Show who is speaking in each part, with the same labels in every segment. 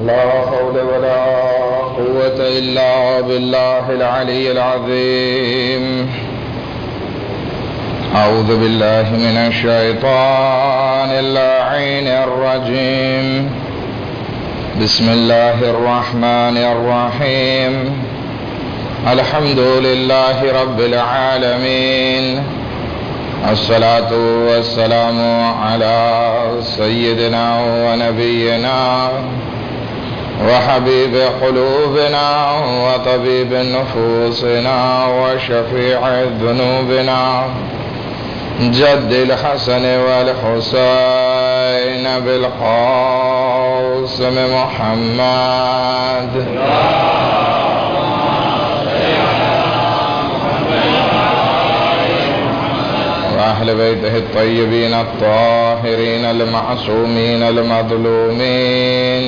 Speaker 1: لا حول ولا قوة إلا بالله العلي العظيم. أعوذ بالله من الشيطان اللعين الرجيم. بسم الله الرحمن الرحيم. الحمد لله رب العالمين. الصلاة والسلام على سيدنا ونبينا وحبيب قلوبنا وطبيب نفوسنا وشفيع ذنوبنا جد الحسن والحسين بالقاسم محمد وأهل بيته الطيبين الطاهرين المعصومين المظلومين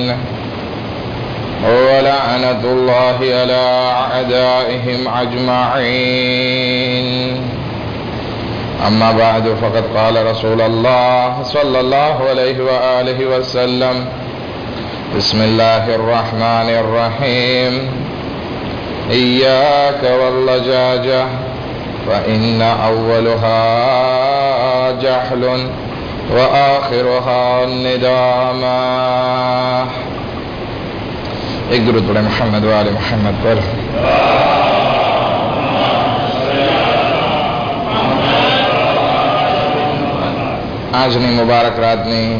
Speaker 1: ولعنة الله على أعدائهم أجمعين. أما بعد فقد قال رسول الله صلى الله عليه وآله وسلم: بسم الله الرحمن الرحيم. إياك واللجاجة فإن أولها جهل وآخرها الندامة. एक दुरूद पढ़े मोहम्मद व आले मोहम्मद पर। આજની મુબારક રાતની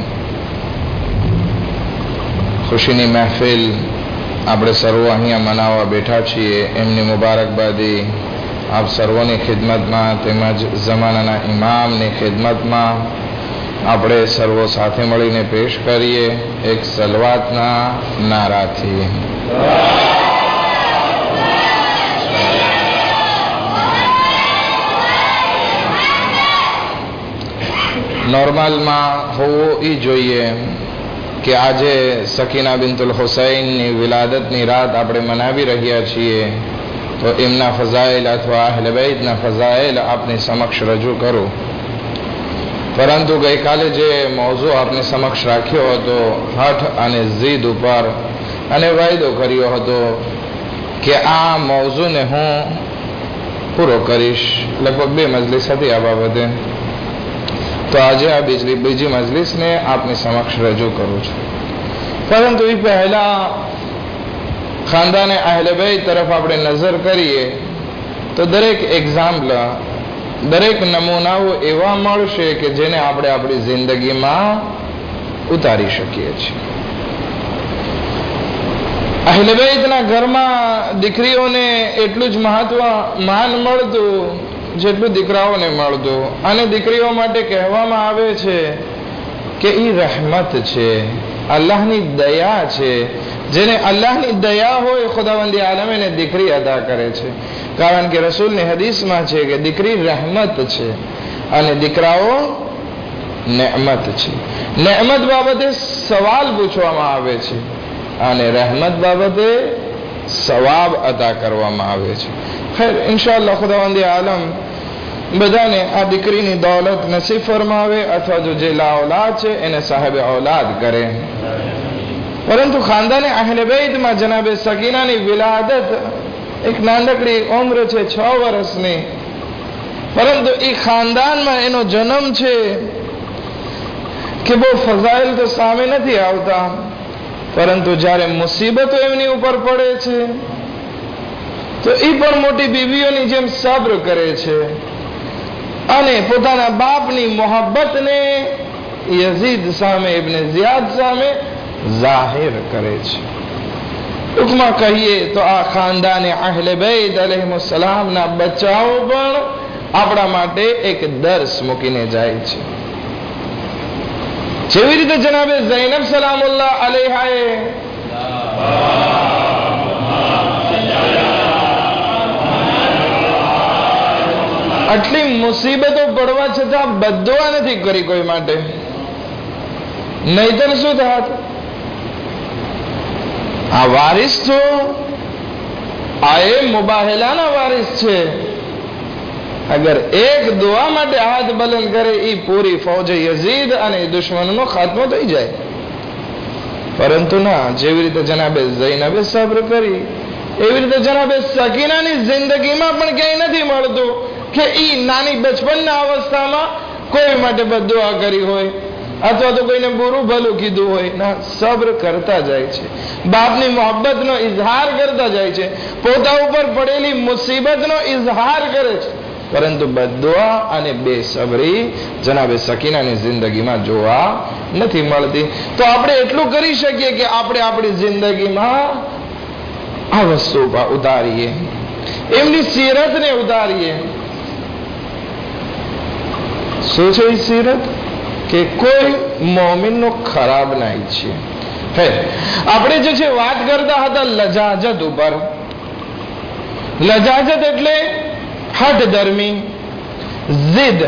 Speaker 1: ખુશીની મહેફિલ આપણે સર્વો અહીંયા મનાવવા બેઠા છીએ. એમની મુબારકબાદી આપ સર્વોની ખિદમતમાં તેમજ જમાનાના ઇમામની ખિદમતમાં આપણે સર્વો સાથે મળીને પેશ કરીએ એક સલવાતના નારાથી. નોર્મલમાં હોવું એ જોઈએ કે આજે સકીના બિન્તુલ હુસૈનની વિલાદતની રાત આપણે મનાવી રહ્યા છીએ, તો એમના ફઝાઇલ અથવા અહલે બૈતના ફઝાઇલ આપની સમક્ષ રજૂ કરું. પરંતુ ગઈકાલે જે મૌઝૂ આપની સમક્ષ રાખ્યો હતો, હઠ અને જીદ ઉપર, અને વાયદો કર્યો હતો કે આ મૌઝૂને હું પૂરો કરીશ. લગભગ 2 મજલિસ હતી આ બાબતે. તો આજે આ બીજી મજલિસને આપની સમક્ષ રજૂ કરું છું. પરંતુ એ પહેલા ખાનદાને અહલે બૈત તરફ આપણે નજર કરીએ તો દરેક એક્ઝામ્પલ, દરેક નમૂનાઓ એવા મળશે કે જેને આપણે આપણી જિંદગીમાં ઉતારી શકીએ છીએ. અહલે બૈતના ઘરમાં દીકરીઓને એટલું જ માન મળતું જેટલું દીકરાઓને મળતું. અને દીકરીઓ માટે કહેવામાં આવે છે કે એ રહેમત છે, અલ્લાહની દયા છે. જેને અલ્લાહની દયા હોય ખુદાવંદી આલમ એને દીકરી અદા કરે છે. કારણ કે રસૂલની હદીસમાં છે કે દીકરી રહેમત છે અને દીકરાઓ નેમત છે. નેમત બાબતે સવાલ પૂછવામાં આવે છે અને રહેમત બાબતે સવાબ અદા કરવામાં આવે છે. ખેર, ઇન્શાઅલ્લાહ ખુદાવંદી આલમ બધાને આ દીકરીની દૌલત નસીબ ફરમાવે, અથવા જો જે લાઔલાદ છે એને સાહેબ ઔલાદ કરે. પરંતુ ખાનદાને અહલે બૈતમાં જનાબે સકીનાની વિલાદત એક નાનકડી ઉંમર છે 6 વર્ષની, પરંતુ એ ખાનદાનમાં એનો જન્મ છે કે બહુ ફઝાઇલ તો સામે નથી આવતા, પરંતુ જ્યારે મુસીબતો એમની ઉપર પડે છે તો એ પણ મોટી બીવીઓની જેમ સબ્ર કરે છે અને પોતાના બાપની મોહબ્બતને યઝીદ સામે, ઇબ્ન ઝિયાદ સામે જાહેર કરે છે. ટૂંકમાં કહીએ તો આ ખાનદાને અહલે બૈત અલૈહિસ્સલામના બચ્ચાઓ પણ આપણા માટે એક દર્શ મૂકીને જાય છે. જેવી રીતે જનાબે ઝૈનબ સલામુલ્લાહ અલૈહાએ આટલી મુસીબતો પડવા છતાં બદદુઆ નથી કરી કોઈ માટે, નહીતર શું થાત? આ વારિસ તો આ એ મુબાહેલાના વારિસ છે. અગર એક દુઆ માટે હાથ બલંદ કરે એ પૂરી ફૌજ યઝીદ અને દુશ્મનનો ખાત્મો થઈ જાય. પરંતુ ના, જેવી રીતે જનાબે ઝૈનબે સબ્ર કરી એવી રીતે જનાબે સકીનાની જિંદગીમાં પણ ક્યાંય નથી મળતું કે ઈ નાની બચપનના અવસ્થામાં કોઈ માટે બદદુઆ કરી હોય અથવા તો કોઈને બુરું ભલું કીધું હોય. ના, સબ્ર કરતા જાય છે, બાપની મોહબ્બતનો ઇઝહાર કરતા જાય છે, પોતા ઉપર પડેલી મુસીબતનો ઇઝહાર કરે છે, પરંતુ બદદુઆ અને બેસબરી જનાબે સકીનાની જિંદગીમાં જોવા નથી મળતી. તો આપણે એટલું કરી શકીએ કે આપણે આપણી જિંદગીમાં આ વસ્તુ ઉતારીએ, એમની સીરતને ઉતારીએ. શું છે સીરત? કે કોઈ મોમિનનો ખરાબ ના ઈચ્છીએ. હે, આપણે જે છે વાત કરતા હતા લજાજત ઉપર. લજાજત એટલે હઠ ધર્મી, જીદ.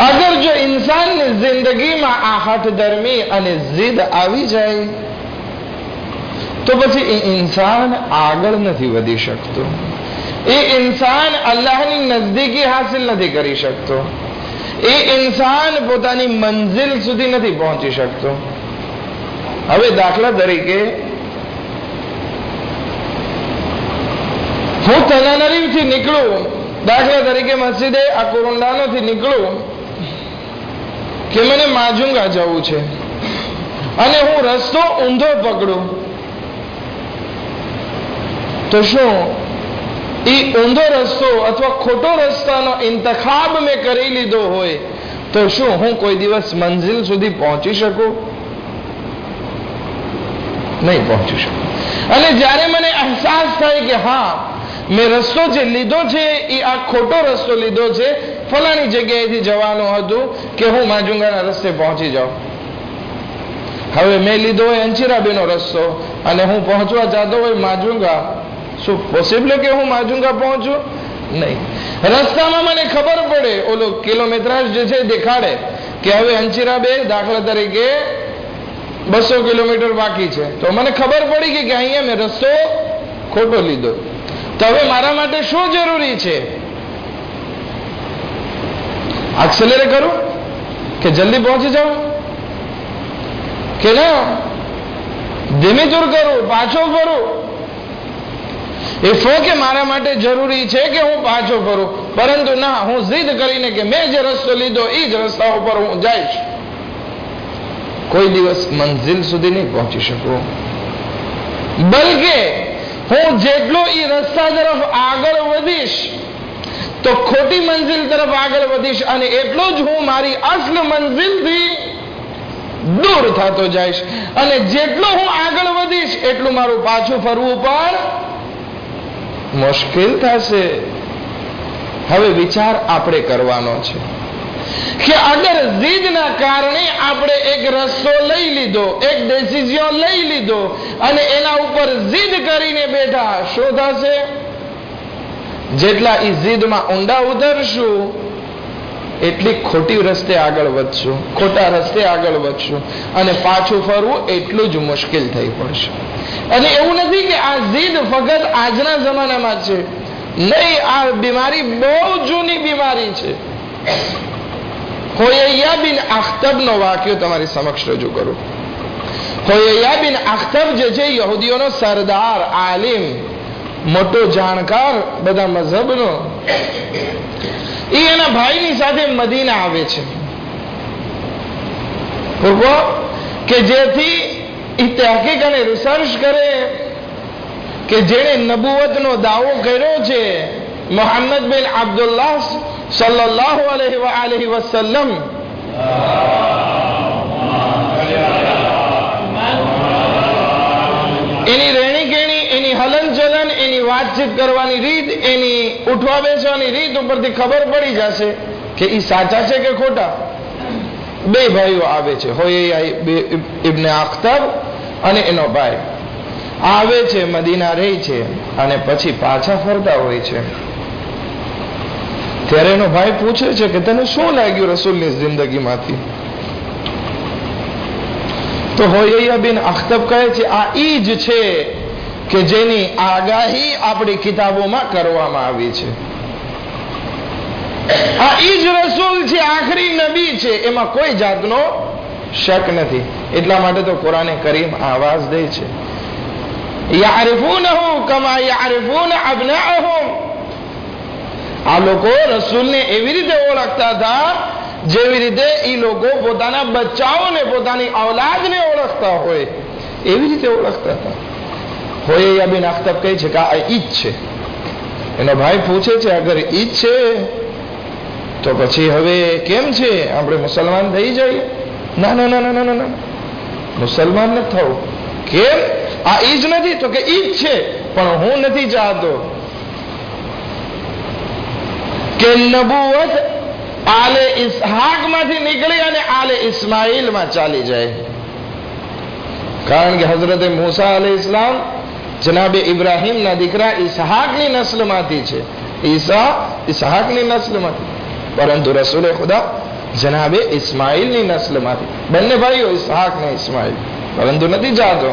Speaker 1: અગર જો ઇન્સાનની જિંદગીમાં આ હઠ ધર્મી અને જીદ આવી જાય તો પછી એ ઇન્સાન આગળ નથી વધી શકતો, એ ઇન્સાન અલ્લાહની નજદીકી હાસિલ નથી કરી શકતો, એ ઇન્સાન પોતાની મંઝિલ સુધી નથી પહોંચી શકતો. હવે દાખલા તરીકે હું તનાનરીથી નીકળું, દાખલા તરીકે મસ્જિદે આ કોરોંડાનોથી નીકળું કે મને માજુંગા જવું છે અને હું રસ્તો ઊંધો પકડું, તો શું એ ઊંધો રસ્તો અથવા ખોટો રસ્તાનો ઇંતખાબ મેં કરી લીધો હોય તો શું હું કોઈ દિવસ મંઝિલ સુધી પહોંચી શકું? નહીં પહોંચી શકું. અને જ્યારે મને અહેસાસ થાય કે હા, મેં રસ્તો જે લીધો છે એ આ ખોટો રસ્તો લીધો છે, ફલાણી જગ્યાએથી જવાનું હતું કે હું માજુંગાના રસ્તે પહોંચી જાઉં. હવે મેં લીધો હોય અંચીરાબેનો રસ્તો અને હું પહોંચવા ચાહતો હોય માજુંગા, શું પોસિબલ કે હું માજુંગા પહોંચું? નહીં. રસ્તામાં મને ખબર પડે, ઓલો કિલોમીટરાજ જે છે દેખાડે કે હવે અંચીરાબે દાખલા તરીકે 200 કિલોમીટર બાકી છે, તો મને ખબર પડી કે અહીંયા મેં રસ્તો ખોટો લીધો. તો હવે મારા માટે શું જરૂરી છે? એક્સેલરે કરું કે જલ્દી પહોંચી જાઉં, કે ના ધીમી દૂર કરું, પાછો ફરું? એ કે મારા માટે જરૂરી છે કે હું પાછો ફરું, પરંતુ ના, હું જીદ કરીને કે મેં જે રસ્તો લીધો એ જ રસ્તા ઉપર હું જઈશ, કોઈ દિવસ મંઝિલ સુધી નહીં પહોંચી શકું. બલકે હું જેટલો એ રસ્તા તરફ આગળ વધીશ તો ખોટી મંઝિલ તરફ આગળ વધીશ અને એટલો જ હું મારી અસલ મંઝિલથી દૂર થતો જઈશ. અને જેટલો હું આગળ વધીશ એટલું મારું પાછું ફરવું પણ મુશ્કેલ થશે. હવે વિચાર આપણે કરવાનો છે કે અગર જીદના કારણે આપણે એક રસ્તો લઈ લીધો, એક ડિસિઝન લઈ લીધો અને એના ઉપર જીદ કરીને બેઠા, શું થશે? જેટલા એ જીદમાં ઊંડા ઉતરશું એટલી ખોટી રસ્તે આગળ વધશું, ખોટા રસ્તે આગળ વધશું અને પાછું ફરવું એટલું જ મુશ્કેલ થઈ પડશે. અને એવું નથી કે આ જીદ ફક્ત આજના જમાનામાં છે, નહીં, આ બીમારી બહુ જૂની બીમારી છે. હોયૈયા બિન અખ્તબનો વાક્યો તમારી સમક્ષ રજૂ કરું. હોયૈયા બિન અખ્તબ જે છે યહૂદીઓનો સરદાર, આલિમ, મોટો જાણકાર બધા મઝહબનો, એ એના ભાઈની સાથે મદીના આવે છે કે જેથી એ તહકીક અને રિસર્ચ કરે કે જેણે નબુવતનો દાવો કર્યો છે મુહમ્મદ બિન અબ્દુલ્લાહ સલ્લલ્લાહુ અલૈહિ વસલ્લમ, એની રહેણી કેણી, એની હલનચલન, એની વાતચીત કરવાની રીત, એની ઉઠવા બેસવાની રીત ઉપરથી ખબર પડી જશે કે એ સાચા છે કે ખોટા. બે ભાઈઓ આવે છે, હોયૈયા ઇબ્ન અખ્તબ અને એનો ભાઈ આવે છે, મદીના રહે છે અને પછી પાછા ફરતા હોય છે. ત્યારે એનો ભાઈ પૂછે છે કે તને શું લાગ્યું રસૂલની જિંદગીમાંથી? તો હોયૈયા બિન અખ્તબ કહે છે આ ઈ જ છે કે જેની આગાહી આપણી કિતાબોમાં કરવામાં આવી છે. આ ઈ જ રસૂલ છે, આખરી નબી છે, એમાં કોઈ જાતનો શક નથી. એટલા માટે તો કુરાને કરીમ આવાજ દે છે, યઅરિફૂનહુ કમા યઅરિફૂન અબનાઅહુમ. આ લોકો રસૂલને એવી રીતે ઓળખતા હતા જેવી રીતે એ લોકો પોતાના બચ્ચાઓને, પોતાની ઔલાદને ઓળખતા હોય એવી રીતે ઓળખતા હતા. હોયૈયા બિન અખ્તબ કહે છે કે આ ઈદ છે. એનો ભાઈ પૂછે છે અગર ઈદ છે તો પછી હવે કેમ છે, આપણે મુસલમાન થઈ જઈએ? ના ના ના ના ના, મુસલમાન નથી થવું. કેમ? આ ઈજ નથી? તો કે ઈજ છે પણ હું નથી ચાહતો કે નબુવત આલે ઇસ્હાક માંથી નીકળી અને આલે ઇસ્માઇલ માં ચાલી જાય. કારણ કે હઝરતે મૂસા અલૈહિ ઇસ્લામ જનાબે ઇબ્રાહીમ ના દીકરા ઇસ્હાકની નસ્લમાંથી છે. ઈસા ઇસ્હાકની નસ્લમાંથી, પરંતુ રસૂલે ખુદા જનાબે ઇસ્માઇલની નસ્લમાંથી. બંને ભાઈઓ ઇસ્હાક ને ઇસ્માઇલ, પરંતુ નથી ચાહતો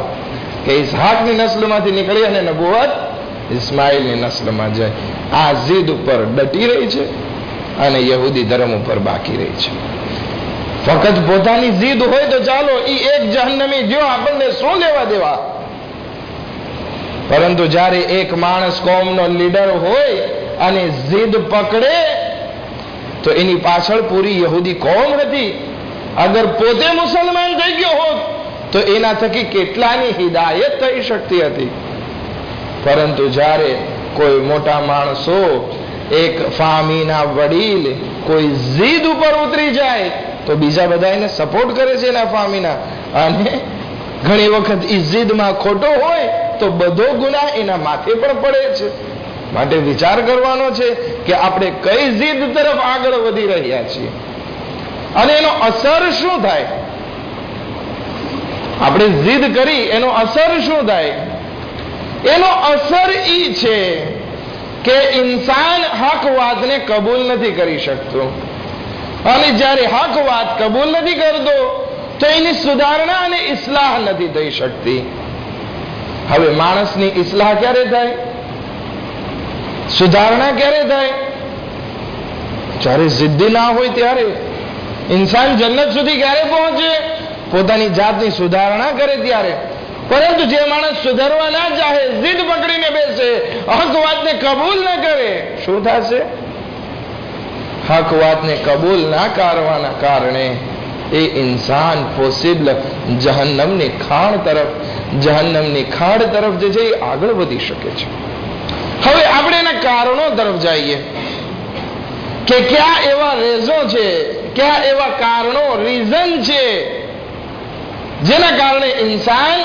Speaker 1: કે ઇસ્હાકની નસ્લમાંથી નીકળી અને નબુવત ઇસ્માઇલની નસ્લમાં જાય. આ જીદ ઉપર ડટી રહી છે અને યહૂદી ધર્મ ઉપર બાકી રહી છે. ફક્ત પોતાની જીદ હોય તો ચાલો, ઈ એક જહન્નમી જો આપણને શું લેવા દેવા. પરંતુ જ્યારે એક માણસ કોમનો લીડર હોય અને જીદ પકડે તો એની પાછળ પૂરી યહૂદી કોમ હતી. અગર પોતે મુસલમાન થઈ ગયો હોત તો એના થકી કેટલાની હિદાયત થઈ શકતી હતી. પરંતુ જ્યારે કોઈ મોટા માણસો, એક ફામીના વડીલ કોઈ જીદ ઉપર ઉતરી જાય તો બીજા બધા એને સપોર્ટ કરે છે એના ફામીના, અને ઘણી વખત ઈ જીદમાં ખોટો હોય તો બધો ગુનાહ એના માથે પણ પડે છે. માટે વિચાર કરવાનો છે કે આપણે કઈ જીદ તરફ આગળ વધી રહ્યા છીએ અને એનો અસર શું થાય. આપણે જીદ કરી એનો અસર શું થાય? એનો અસર ઈ છે કે ઇન્સાન હક વાતને કબૂલ નથી કરી શકતો, અને જ્યારે હક વાત કબૂલ નથી કરતો તો એની સુધારણા અને ઇસ્લાહ નથી થઈ શકતી. હવે માણસની ઇસ્લાહ ક્યારે થાય, સુધારણા ક્યારે થાય? જ્યારે જિદ્દી ના હોય ત્યારે. ઇન્સાન જન્નત સુધી ક્યારે પહોંચે? પોતાની જાતની સુધારણા કરે ત્યારે. પરંતુ જે માણસ સુધારવા ના ચાહે, જીદ પકડીને બેસે, હક વાતને કબૂલ ન કરે, શું થશે? હક વાતને કબૂલ ના કરવાના કારણે એ ઇન્સાન પોસિબલ જહન્નમની ખાણ તરફ જે છે એ આગળ વધી શકે છે. હવે આપણે એના કારણો તરફ જઈએ કે ક્યાં એવા રેઝો છે, ક્યાં એવા કારણો, રીઝન છે જેના કારણે ઇન્સાન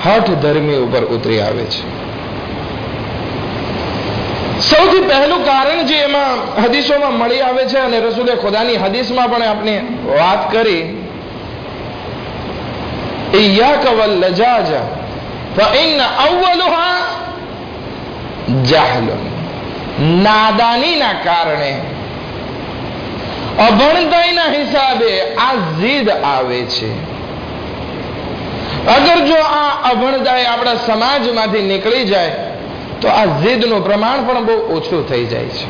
Speaker 1: હઠ ધર્મી ઉપર ઉતરી આવે છે. સૌથી પહેલું કારણ જે એમાં હદીસોમાં મળી આવે છે અને રસૂલે ખુદાની હદીસમાં પણ આપણે વાત કરી, ઇય્યાક વલ્લજાજા ફઇન્ન અવ્વલુહા જાહલુન. નાદાનીના કારણે, અભણતાઈના હિસાબે આ જીદ આવે છે. અગર જો આ અભણતાઈ આપણા સમાજમાંથી નીકળી જાય તો આ જીદનું પ્રમાણ પણ બહુ ઓછું થઈ જાય છે.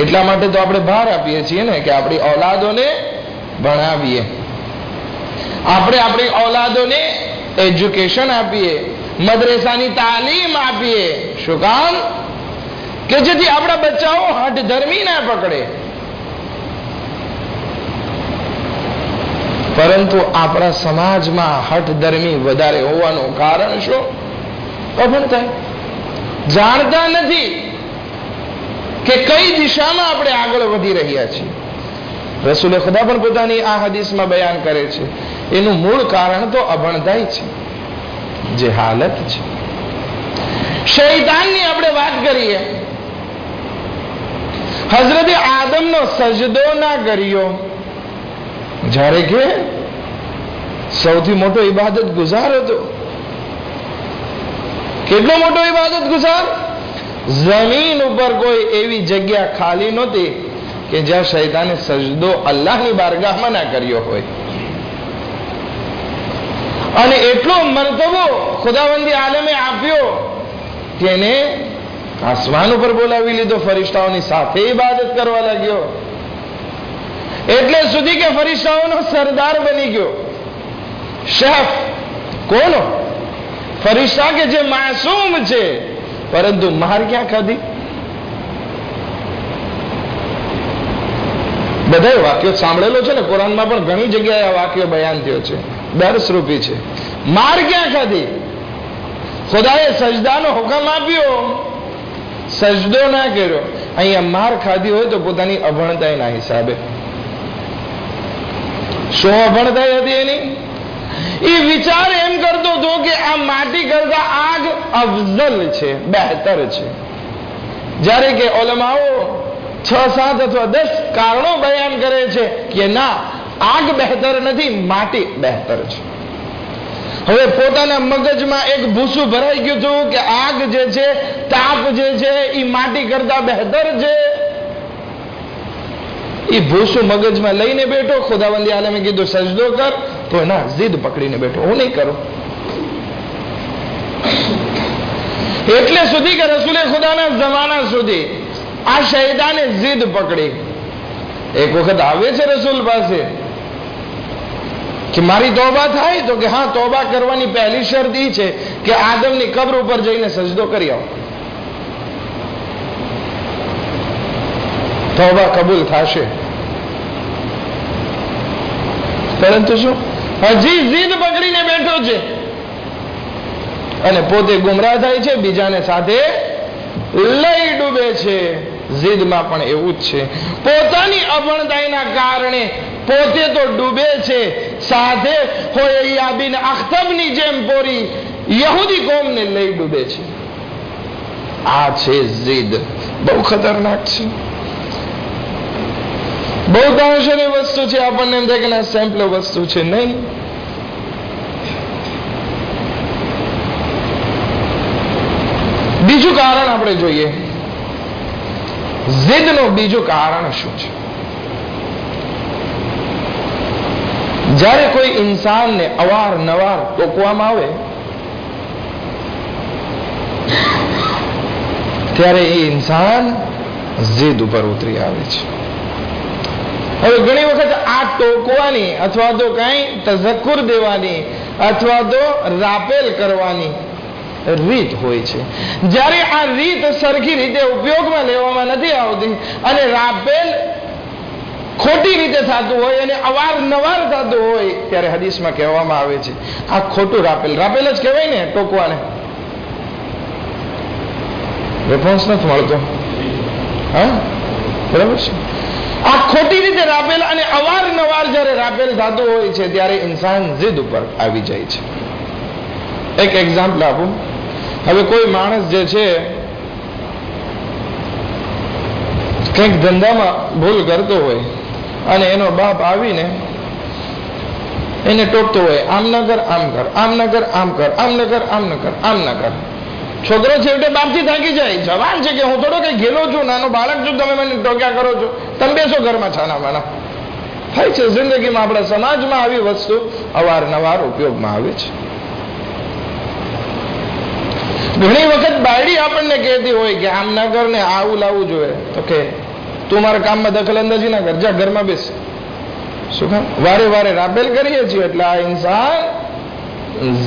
Speaker 1: એટલા માટે તો આપણે ભાર આપીએ છીએ ને કે આપણી ઔલાદોને ભણાવીએ, આપણે આપણી ઔલાદોને એજ્યુકેશન આપીએ, મદ્રેસાની તાલીમ આપીએ. શું કામ? કે જેથી આપણા બચ્ચાઓ હઠ ધર્મી ના પકડે. પરંતુ આપણા સમાજમાં હઠ ધર્મી વધારે હોવાનું કારણ શું? અભણતાઈ. જાણતા નથી કે કઈ દિશામાં આપણે આગળ વધી રહ્યા છીએ. રસૂલે ખુદા પણ પોતાની આ હદીસમાં બયાન કરે છે એનું મૂળ કારણ તો અભણતાઈ છે, જે હાલત છે. શૈતાનની આપણે વાત કરીએ, હઝરતે આદમનો સજદો ના કર્યો, જ્યારે કે સૌથી મોટો ઇબાદત ગુજાર હતો. કેટલો મોટો ઇબાદત ગુજાર? જમીન ઉપર કોઈ એવી જગ્યા ખાલી નહોતી કે જ્યાં શૈતાને સજદો અલ્લાહની બારગાહમાં ના કર્યો હોય. અને એટલો મર્તબો ખુદાવંદી આલમે આપ્યો કે એને આસમાન ઉપર બોલાવી લીધો, ફરિશ્તાઓની સાથે ઇબાદત કરવા લાગ્યો. એટલે સુધી કે ફરિશ્તાઓનો સરદાર બની ગયો, શેફ. કોનો? ફરિશ્તા કે જે માસૂમ છે, પરંતુ માર ક્યાં ખાધી? બધા વાક્યો સાંભળેલો છે ને, કુરાનમાં પણ ઘણી જગ્યાએ આ વાક્યો બયાન થયો છે, દર્શરૂપી છે. માર ક્યાં ખાધી? ખુદાએ સજદાનો હુકમ આપ્યો, સજદો ના કર્યો. અહીંયા માર ખાધી હોય તો પોતાની અભણતાઈના હિસાબે. શું અભણતાઈ હતી એની? એ વિચાર એમ કરતો હતો કે આ માટી કરતા આગ અફઝલ છે, બહેતર છે. જ્યારે કે ઉલમાઓ 6, 7 અથવા 10 કારણો બયાન કરે છે કે ના, આગ બહેતર નથી, માટી બહેતર છે. હવે પોતાના મગજમાં એક ભૂસું ભરાઈ ગયું હતું કે આગ જે છે, તાપ જે છે, એ માટી કરતા બહેતર છે. એ ભૂસું મગજમાં લઈને બેઠો. ખુદાવંદી આલમે કીધું સજદો કર, તો ના, જીદ પકડીને બેઠો, હું નહીં કરું. એટલે સુધી કે રસૂલે ખુદાના જમાના સુધી આ શૈતાને જીદ પકડી. એક વખત આવે છે રસૂલ પાસે કે મારી તોબા થાય, તો કે હા, તોબા કરવાની પહેલી શરત એ છે કે આદમની કબ્ર ઉપર જઈને સજદો કરી આવો, તોબા કબૂલ થશે. પરંતુ શું, હજી જીદ પકડીને બેઠો છે અને પોતે ગુમરાહ થાય છે, બીજાને સાથે લઈ ડૂબે છે. જીદમાં પણ એવું જ છે. પોતાની અભણતાઈના કારણે પોતે તો ડૂબે છે, સાથે હોયૈયા બિન અખ્તબની જેમ પોરી યહૂદી કોમને લઈ ડૂબે છે. આ છે જીદ. બહુ ખતરનાક છે, બહુ દાંશની વસ્તુ છે. આપણને એમ થાય કે ના, સેમ્પલ વસ્તુ છે. નહીં. બીજું કારણ આપણે જોઈએ, જીદનું બીજું કારણ શું છે? જ્યારે કોઈ ઇન્સાનને અવારનવાર ટોકવામાં આવે ત્યારે એ ઇન્સાન જીદ ઉપર ઉતરી આવે છે. હવે ઘણી વખત આ ટોકવાની અથવા તો કઈ તઝક્કુર દેવાની અથવા તો રાપેલ કરવાની રીત હોય છે. જ્યારે આ રીત સરખી રીતે ઉપયોગમાં લેવામાં નથી આવતી અને રાપેલ ખોટી રીતે થતું હોય અને અવારનવાર થતું હોય, ત્યારે હદીસમાં કહેવામાં આવે છે આ ખોટું રાપેલ. રાપેલ જ કહેવાય ને ટોકવાને. રિસ્પોન્સ નથી મળતો. હા, બરાબર છે. આ ખોટી રીતે રાપેલ અને અવારનવાર જ્યારે રાપેલ થતું હોય છે ત્યારે ઇન્સાન જીદ ઉપર આવી જાય છે. એક એક્ઝામ્પલ આપું. હવે કોઈ માણસ જે છે કંઈક ધંધામાં ભૂલ કરતો હોય અને એનો બાપ આવીને એને ટોકતો હોય, આમ ન કર, આમ કર, આમ ન કર, આમ કર, આમ ન કર, આમ ન કર, આમ ન કર. છોકરો છેવટે બાપથી થાકી જાય. જવાન છે કે હું થોડો કઈ ગેલો છું, નાનો બાળક છું, તમે મને ટોક્યા કરો છો, તમે બેસો ઘરમાં છાના માના. થાય છે જિંદગીમાં, આપણા સમાજમાં આવી વસ્તુ અવારનવાર ઉપયોગમાં આવે છે. ઘણી વખત બાયડી આપણને કહેતી હોય કે આમ ના કર ને આવું લાવવું જોઈએ, તો કે તું મારા કામમાં દખલ અંદાજી ના કર, જા ઘરમાં બેસ. શું કામ? વારે વારે રાપેલ કરીએ છીએ એટલે આ ઇન્સાન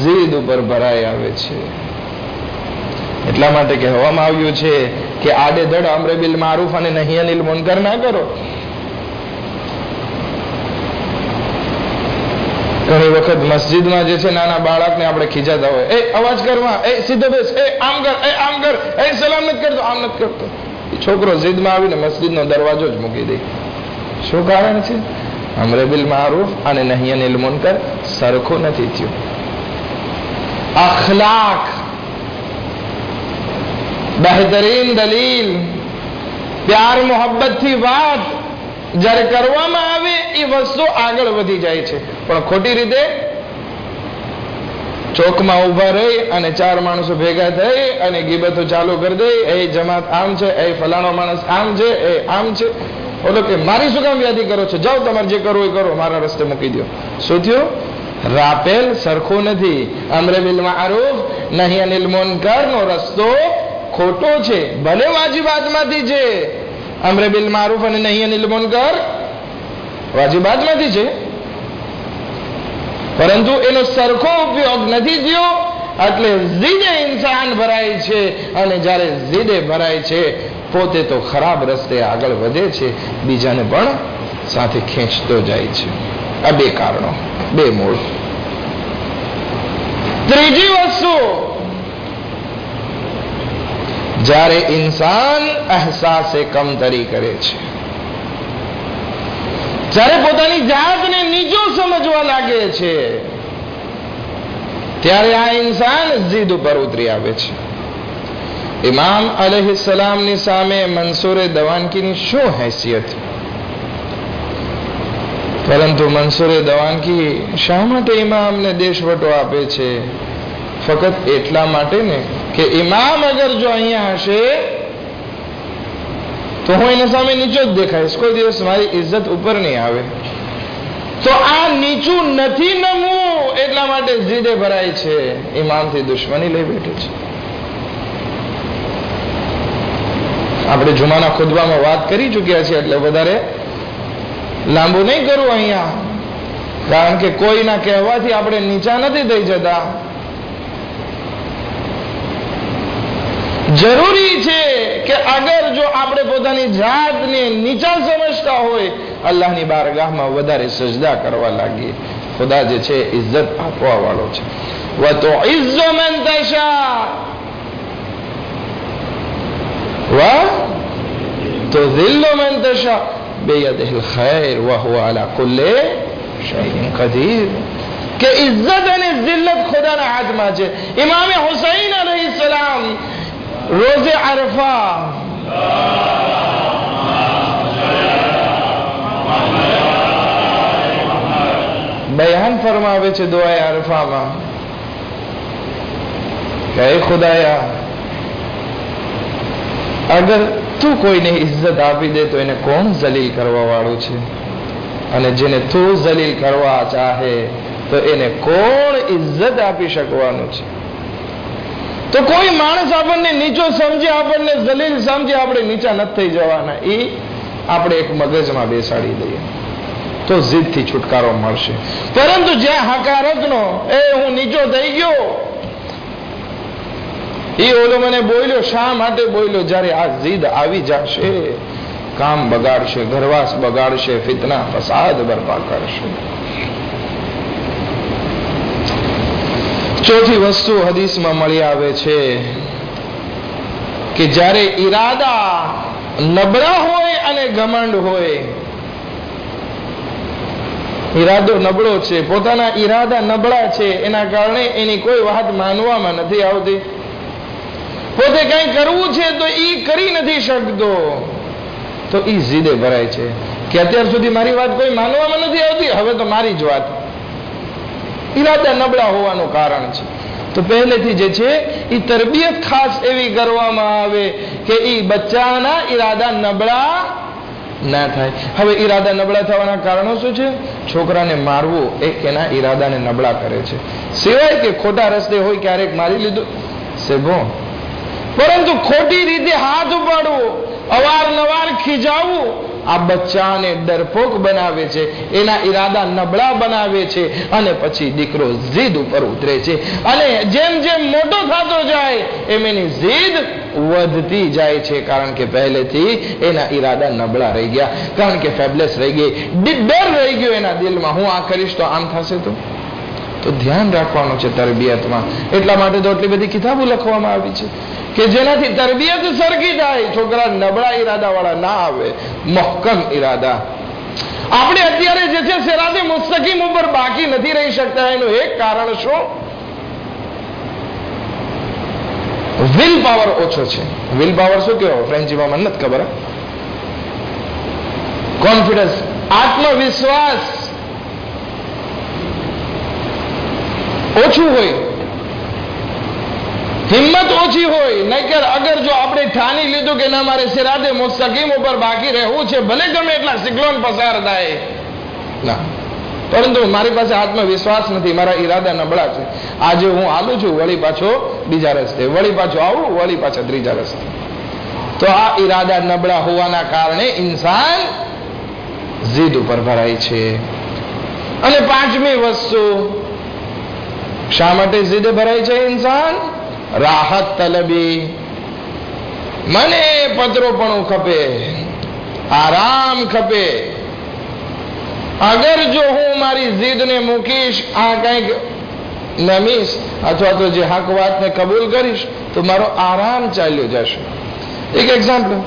Speaker 1: જીદ ઉપર ભરાઈ આવે છે. એટલા માટે કહેવામાં આવ્યું છે કે આડેધડ અમરે બિલ મારૂફ અને નહી અનિલ મુનકર ના કરો. ઘણી વખત મસ્જિદમાં જે છે નાના બાળકને આપણે ખીજાતા હોય, એ અવાજ કરવા, એ સીધો બેસ, એ આમ કર, એ આમ કર, એ સલામ નથી કરતો, આમ નથી કરતો. છોકરો જીદમાં આવીને મસ્જિદનો દરવાજો જ મૂકી દે. શું કારણ છે? અમરે બિલ મારૂફ અને નહી અનિલ મુનકર સરખું નથી થયું. અખલાક બહેતરીન દલીલ, પ્યાર મોહબ્બતથી વાત જ્યારે કરવામાં આવે એ વસ્તુ આગળ વધી જાય છે. પણ ખોટી રીતે ચોકમાં ઉભા રહી અને 4 માણસો ભેગા થઈ અને ગીબતો ચાલુ કરી દે, એ જમાત આમ છે, એ ફલાણો માણસ આમ છે, એ આમ છે. બોલો કે મારી શું કામ યાદી કરો છો? જાઓ, તમારે જે કરવું એ કરો, મારા રસ્તે મૂકી દો. શું થયું? રાપેલ સરખું નથી. અમરે બિલ મારૂફ નહી અનિલ મુનકર નો રસ્તો ખોટો છે. ભલે વાજિબાતમાંથી છે, અમરે બિલ મારૂફ અને નહી અનિલ મુનકર વાજિબાતમાંથી છે, પરંતુ એનો સરખો ઉપયોગ નથી થયો, એટલે જીદે ઇન્સાન ભરાય છે, અને જ્યારે જીદે ભરાય છે પોતે તો ખરાબ રસ્તે આગળ વધે છે, બીજાને પણ સાથે ખેંચતો જાય છે. આ બે કારણો, બે મૂળ. ત્રીજી વસ્તુ, જ્યારે ઇન્સાન અહેસાસે કમતરી કરે છે, જ્યારે પોતાની જાતને નીચો સમજવા લાગે છે, ત્યારે આ ઇન્સાન જીદ ઉપર ઉતરી આવે છે. ઇમામ અલૈહિસ્સલામની સામે મંસૂરે દવાનકીની શું હેસિયત, પરંતુ મંસૂરે દવાનકી શા માટે ઇમામને દેશવટો આપે છે? ફક્ત એટલા માટે ને કે ઇમામ અગર જો અહીંયા હશે તો હું એના સામે નીચો જ દેખાઈશ, કોઈ દિવસ મારી ઇજ્જત ઉપર નહીં આવે. તો આ નીચું નથી નમવું એટલા માટે જીદે ભરાય છે, ઇમામથી દુશ્મની લઈ બેઠે છે. આપણે જુમાના ખુતબામાં વાત કરી ચૂક્યા છીએ, એટલે વધારે લાંબુ નહીં કરું અહીંયા, કારણ કે કોઈના કહેવાથી આપણે નીચા નથી થઈ જતા. જરૂરી છે કે અગર જો આપણે પોતાની જાતને નીચા સમજતા હોય, અલ્લાહની બારગાહમાં વધારે સજદા કરવા લાગીએ. ખુદા જે છે ઇજ્જત આપવા વાળો છે. વતુઇઝ્ઝુ મન તશા વતુઝિલ્લુ મન તશા બિયદિહિલ ખૈર વહુવા અલા કુલ્લિ શૈઇન કદીર. કે ઇજ્જત અને જિલ્લત ખુદાના હાથમાં છે. ઇમામે હુસૈન અલૈહિસ્સલામ રોઝે અરફા બયાન ફરમાવે છે દુઆએ અરફામાં કે હે ખુદાયા, અગર તું કોઈને ઇજ્જત આપી દે તો એને કોણ જલીલ કરવા વાળું છે, અને જેને તું જલીલ કરવા ચાહે તો એને કોણ ઇજ્જત આપી શકવાનું છે. તો કોઈ માણસ આપણને નીચો સમજે, આપણને જલીલ સમજે, આપણે નીચા નથી થઈ જવાના. એ આપણે એક મગજમાં બેસાડી દઈએ તો જીદથી છુટકારો મળશે. પરંતુ જ્યાં હકારતનો હું નીચો થઈ ગયો, એ ઓલો મને બોલ્યો, શા માટે બોલ્યો? જ્યારે આ જીદ આવી જશે, કામ બગાડશે, ઘરવાસ બગાડશે, ફિતના ફસાદ બરપા કરશે. ચોથી વસ્તુ હદીસમાં મળી આવે છે કે જ્યારે ઈરાદા નબળા હોય અને ઘમંડ હોય, ઈરાદો નબળો છે, પોતાના ઈરાદા નબળા છે, એના કારણે એની કોઈ વાત માનવામાં નથી આવતી. પોતે કંઈ કરવું છે તો ઈ કરી નથી શકતો, તો ઈ જીદે ભરાય છે કે અત્યાર સુધી મારી વાત કોઈ માનવામાં નથી આવતી, હવે તો મારી જ વાત. ઈરાદા નબળા હોવાનું કારણ છે. તો પહેલેથી જે છે એ તરબિયત ખાસ એવી કરવામાં આવે કે એ બચ્ચાના ઈરાદા નબળા ના થાય. હવે ઈરાદા નબળા થવાના કારણો શું છે? છોકરાને મારવું એ એના ઈરાદાને નબળા કરે છે. સિવાય કે ખોટા રસ્તે હોય ક્યારેક મારી લીધું સેબો, પરંતુ ખોટી રીતે હાથ ઉપાડવું, અવારનવાર ખીજાવવું, આ બચ્ચાને ડરપોક બનાવે છે, એના ઈરાદા નબળા બનાવે છે, અને પછી દીકરો જીદ ઉપર ઉતરે છે. અને જેમ જેમ મોટો થતો જાય એમ એની જીદ વધતી જાય છે, કારણ કે પહેલેથી એના ઈરાદા નબળા રહી ગયા, કારણ કે ફેબલેસ રહી ગઈ, ડર રહી ગયો એના દિલમાં, હું આ કરીશ તો આમ થશે. તો ધ્યાન રાખવાનું છે તરબિયતમાં. એટલા માટે તો એટલી બધી કિતાબો લખવામાં આવી છે કે જેનાથી તરબિયત સરખી થાય, છોકરા નબળા ઈરાદા વાળા ના આવે, મહકમ ઈરાદા. આપણે અત્યારે જે છે સિરાતે મુસ્તકીમ ઉપર બાકી નથી રહી શકતા, એનું એક કારણ શું? વિલ પાવર ઓછો છે. વિલ પાવર શું કહેવાય ફ્રેન્ચીમાં મને નથી ખબર. કોન્ફિડન્સ, આત્મવિશ્વાસ ઓછું હોય, હિંમત ઓછી હોય. નહીતર અગર જો આપણે ઠાની લીધું કે ના મારે સિરાતે મુસ્તકીમ ઉપર બાકી રહેવું છે, ભલે ગમે એટલા સિક્લોન પસાર થાય ના, પરંતુ મારી પાસે આત્મવિશ્વાસ નથી, મારા ઈરાદા નબળા છે, આજે હું આલું છું, વળી પાછો બીજા રસ્તે, વળી પાછો આવું, વળી પાછા ત્રીજા રસ્તે. તો આ ઈરાદા નબળા હોવાના કારણે ઇન્સાન જીદ ઉપર ભરાય છે. અને પાંચમી વસ્તુ, શા માટે જીદે ભરાય છે ઇન્સાન? રાહત તલબી. મને પતરોપણું ખપે, આરામ ખપે. અગર જો હું મારી જીદને મૂકીશ, આ કંઈક નમીશ અથવા તો જે હક વાતને કબૂલ કરીશ તો મારો આરામ ચાલ્યો જશે. એક એક્ઝામ્પલ,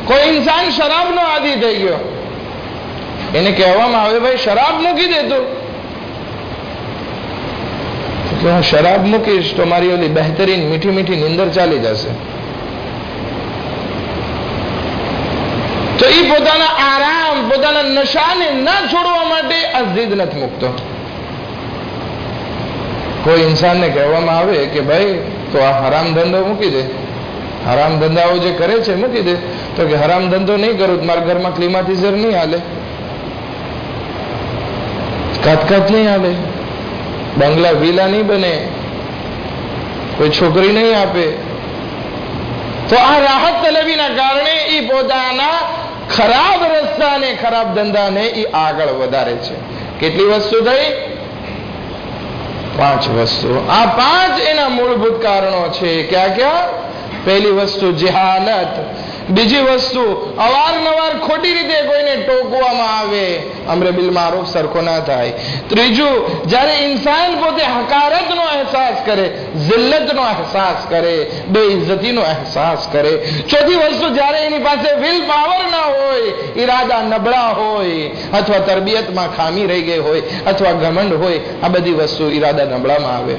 Speaker 1: કોઈ ઇન્સાન શરાબનો આદી થઈ ગયો, એને કહેવામાં આવે ભાઈ શરાબ મૂકી દેતો, કે હું શરાબ મૂકીશ તો મારી ઓલી બહેતરીન મીઠી મીઠી નીંદર ચાલી જશે. તો એ પોતાના આરામ, પોતાના નશાને ના છોડવા માટે આ જીદ નથી મૂકતો. કોઈ ઇન્સાનને કહેવામાં આવે કે ભાઈ તો આ હરામ ધંધો મૂકી દે, હરામ ધંધાઓ જે કરે છે મૂકી દે, તો કે હરામ ધંધો નહીં કરું મારા ઘરમાં ક્લિમાટીઝર નહીં હાલે, કાત નહીં હાલે, બંગલા વિલા નહીં બને, કોઈ છોકરી નહીં આપે. તો આ રાહત તલબીના કારણે એ પોતાના ખરાબ રસ્તાને, ખરાબ ધંધાને એ આગળ વધારે છે. કેટલી વસ્તુ થઈ? 5 વસ્તુ. આ 5 એના મૂળભૂત કારણો છે. ક્યાં ક્યાં? પહેલી વસ્તુ જેહાલત, બીજી વસ્તુ અવારનવાર ખોટી રીતે કોઈને ટોકવામાં આવે, અમરે બિલ મારૂફ સરખો ના થાય. ત્રીજું, જ્યારે ઇન્સાન પોતે હકારતનો અહેસાસ કરે, જિલ્લતનો અહેસાસ કરે, બેઇજ્જતીનો અહેસાસ કરે. ચોથી વસ્તુ, જ્યારે એની પાસે વિલ પાવર ના હોય, ઈરાદા નબળા હોય, અથવા તરબિયતમાં ખામી રહી ગઈ હોય, અથવા ઘમંડ હોય, આ બધી વસ્તુ ઈરાદા નબળામાં આવે.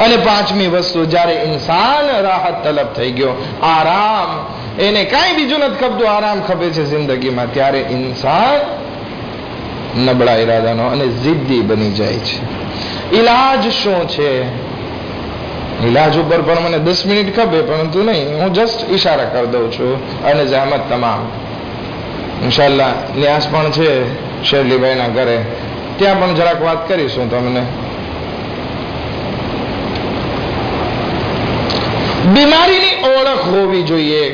Speaker 1: અને પાંચમી વસ્તુ, જ્યારે ઇન્સાન રાહત તલબ થઈ ગયો, આરામ, એને કાંઈ બીજું નથી ખપતું, આરામ ખપે છે જિંદગીમાં, ત્યારે ઇન્સાન નબળા ઈરાદાનો અને જિદ્દી બની જાય છે. ઈલાજ શું છે? ઈલાજ ઉપર પણ મને 10 મિનિટ ખપે, પરંતુ નહીં, હું જસ્ટ ઈશારા કરી દઉં છું. અને જહેમત તમામ ઇન્શાલ્લાહ ન્યાસ પણ છે શેરલીભાઈના ઘરે, ત્યાં પણ જરાક વાત કરીશું તમને. બીમારીની ઓળખ હોવી જોઈએ.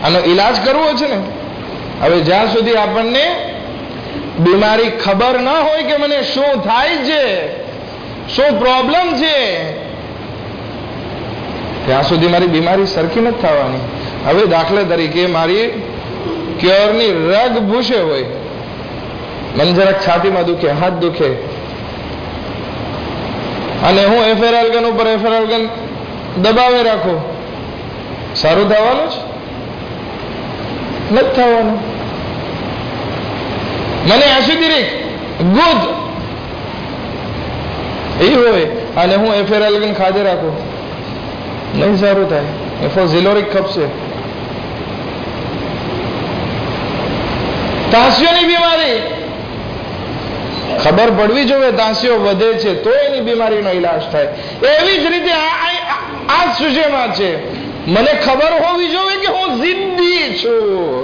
Speaker 1: આનો ઈલાજ કરવો છે ને. હવે જ્યાં સુધી આપણને બીમારી ખબર ન હોય કે મને શું થાય છે, શું પ્રોબ્લેમ છે, ત્યાં સુધી મારી બીમારી સરખી નથી થવાની. હવે દાખલા તરીકે મારી ક્યોરની રગ ભૂસે હોય, મને જરાક છાતીમાં દુખે, હાથ દુખે, અને હું એફેરાલ્ગન ઉપર એફેરાલ્ગન દબાવે રાખો, સારું થવાનું છે? નથી થવાનું. મને એસિડિક ગુદ એ હોય અને હું એફેરાલ્ગન ખાધે રાખું, નહીં સારું થાય. એફોઝિલોરિક ખપશે. તાંસિયોની બીમારી ખબર પડવી જોઈએ, તાંસિયો વધે છે તો એની બીમારીનો ઈલાજ થાય. એવી જ રીતે આ સુજેમાં છે, મને ખબર હોવી જોઈએ કે હું જિદ્દી છું,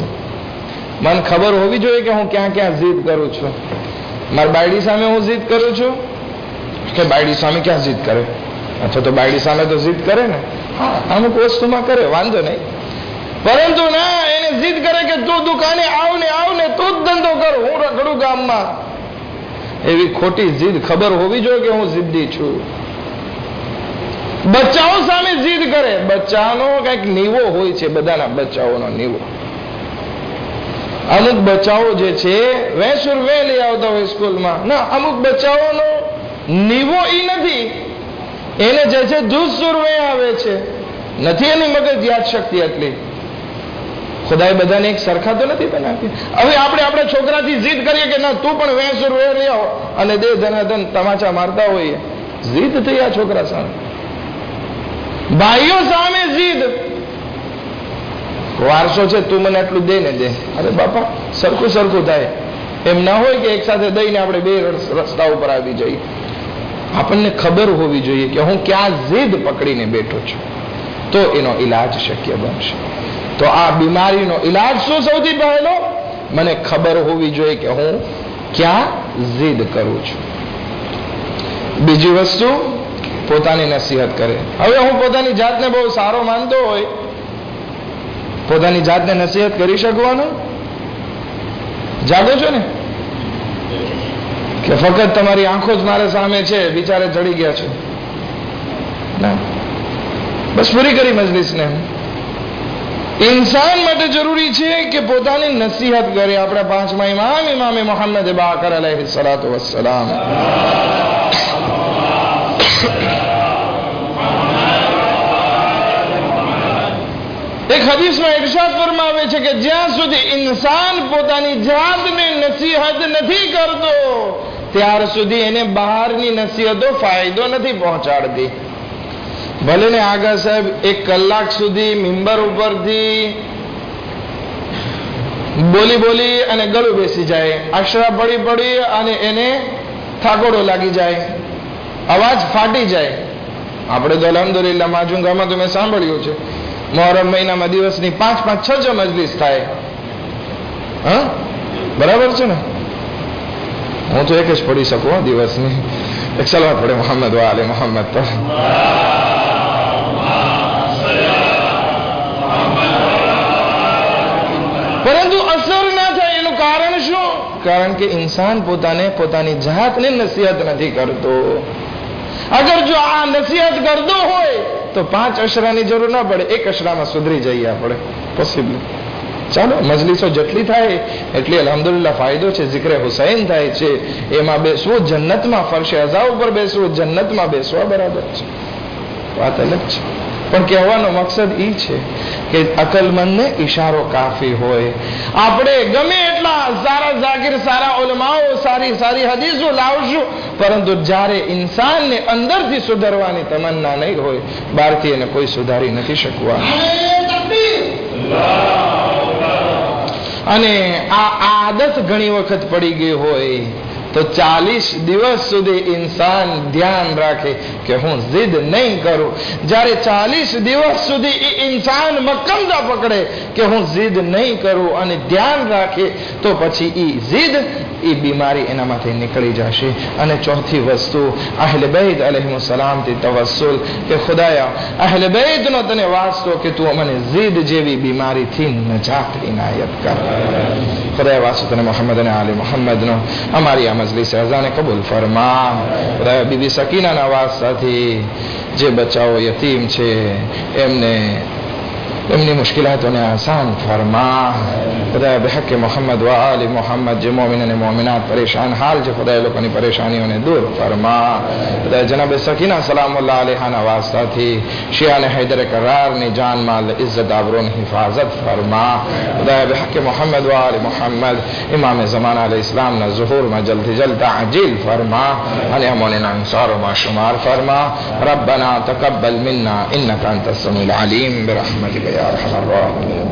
Speaker 1: મને ખબર હોવી જોઈએ કે હું ક્યાં ક્યાં જીદ કરું છું. મારી બાયડી સામે હું જીદ કરું છું કે બાયડી સામે ક્યાં જીદ કરે, અથવા તો બાયડી સામે તો જીદ કરે ને, હા અમુક વસ્તુમાં કરે, વાંધો નહીં, પરંતુ ના, એને જીદ કરે કે તું દુકાને આવ ને તું જ ધંધો કર, હું રખડું ગામમાં. એવી ખોટી જીદ ખબર હોવી જોઈએ કે હું જિદ્દી છું. બચ્ચાઓ સામે જીદ કરે, બચ્ચાનો કઈક નીવો હોય છે, બધાના બચ્ચાઓનો નીવો. અમુક બચ્ચાઓ જે છે વેસુર વે લઈ આવતા હોય સ્કૂલમાં, ના, અમુક બચ્ચાઓનો નીવો ઈ નથી, એને જે છે દૂધસુર વે આવે છે, નથી એની મગજ યાદ શક્તિ એટલી. ખુદાએ બધાને એક સરખા તો નથી બનાવી. હવે આપણે આપણા છોકરાથી જીદ કરીએ કે ના તું પણ વેસુર વે લઈ આવો, અને દે ધનાધન તમાચા મારતા હોઈએ, જીદ થઈ આ છોકરા સામે. ભાઈઓ સામે જીદ, વારસો છે તું મને આટલું દે ને દે, અરે બાપા સરખું સરખું થાય. એમ ના હોય કે એક સાથે દઈને આપણે બે રસ્તા ઉપર આવી જઈએ. આપણને ખબર હોવી જોઈએ કે હું ક્યાં જીદ પકડીને બેઠો છું, તો એનો ઈલાજ શક્ય બનશે. તો આ બીમારીનો ઈલાજ શું? સૌથી પહેલો, મને ખબર હોવી જોઈએ કે હું ક્યાં જીદ કરું છું. બીજી વસ્તુ, પોતાની નસીહત કરે. હવે હું પોતાની જાતને બહુ સારો માનતો હોય, પોતાની જાતને નસીહત કરી શકવાનો? જાગો છો ને કે ફક્ત તમારી આંખો જ મારા સામે છે, બિચારે ચડી ગયા છો? ના, બસ પૂરી કરી મજલિસને. ઇન્સાન માટે જરૂરી છે કે પોતાની નસીહત કરે. આપણા પાંચમા ઇમામે મોહમ્મદ બાકર અલૈહિ સલાતુ વસ્સલામ એક હદીસમાં ઇરશાદ ફરમાવે છે કે જ્યાં સુધી ઇન્સાન પોતાની જાતને નસીહત નથી કરતો ત્યાર સુધી એને બહારની નસીહતો ફાયદો નથી પહોંચાડતી. ભલે ને આગા સાહેબ 1 કલાક સુધી મિંબર ઉપરથી બોલી અને ગળું બેસી જાય, અશરા પડી અને એને થાકોડો લાગી જાય, અવાજ ફાટી જાય. આપણે તો અલ્હમ્દુલિલ્લાહ માજુંગામાં તો મેં સાંભળ્યું છે, મોહરમ મહિનામાં દિવસની 5-5, 6 મજલિસ થાય. હા, બરાબર છે ને? હું તો એક જ પડી શકું દિવસની. એક સલાવત પડે મોહમ્મદ વા આલે મોહમ્મદ પર. પરંતુ અસર ના થાય એનું કારણ શું? કારણ કે ઇન્સાન પોતાની જાતને નસીહત નથી કરતો. અગર જો આ નસીહત કરતો હોય તો 5 અશરાની જરૂર ના પડે, 1 અશરામાં સુધરી જઈએ આપણે. પોસિબલ. ચાલો, મજલિસો જેટલી થાય એટલી અલ્હમ્દુલિલ્લાહ ફાયદો છે. જિક્રે હુસૈન થાય છે, એમાં બેસવું જન્નતમાં, ફરશે અઝા ઉપર બેસવું જન્નતમાં બેસવા બરાબર છે. વાત અલગ છે. પણ કહેવાનો મકસદ એ છે કે અકલમંદને ઈશારો કાફી હોય. આપણે ગમે એટલા સારા ઝાકિર, સારા ઉલમાઓ, સારી હદીસો લાવશું, પરંતુ જ્યારે ઇન્સાનને અંદરથી સુધારવાની તમન્ના નહીં હોય, બહારથી એને કોઈ સુધારી નથી શકવા. અને આ આદત ઘણી વખત પડી ગઈ હોય તો 40 દિવસ સુધી ઇન્સાન ધ્યાન રાખે કે હું જીદ નહીં કરું. જ્યારે 40 દિવસ સુધી એ ઇન્સાન મક્કમતા પકડે કે હું જીદ નહીં કરું અને ધ્યાન રાખે, તો પછી એ જીદ, એ બીમારી એનામાંથી નીકળી જશે. અને ચોથી વસ્તુ, અહલે બૈત અલૈહિસ્સલામથી તવસ્સુલ કે ખુદાયા અહલે બૈતનો તને વાસ્તો કે તું મને જીદ જેવી બીમારીથી નજાત ઇનાયત કર. ખુદાયા વાસ્તો તને મોહમ્મદ અને આલે મોહમ્મદનો અમારી આ મજલિસ અઝાને કબૂલ ફરમા. ખુદાયા બીબી સકીનાના વાસ્તાથી જે બચ્ચાઓ યતીમ છે એમની મુશ્કેલાતોને આસાન ફરમા. ખુદાયા બહક મોહમ્મદ વ આલે મોહમ્મદ જે મોમિન અને મોમિનાત પરેશાન હાલ છે, ખુદાયા લોકોની પરેશાનીઓને દૂર ફરમા. ખુદાયા જનાબ સકીના સલામુલ્લાહ અલૈહાના વાસ્તાથી શિયાને હૈદર કરારની જાન માલ ઇઝ્ઝત આબરૂની હિફાજત ફરમા. ખુદાયા બહક મોહમ્મદ વ આલે મોહમ્મદ ઇમામ ઝમાન અલ ઇસ્લામના ઝુહૂરમાં જલ્દથી જલ્દ તાજીલ ફરમા અને અમોના અંસારોમાં શુમાર ફરમા. રબ્બના તકબ્બલ મિન્ના ઇન્નકા અંતસ સમીઉલ અલીમ برحمتك يا ارحم الراحمين.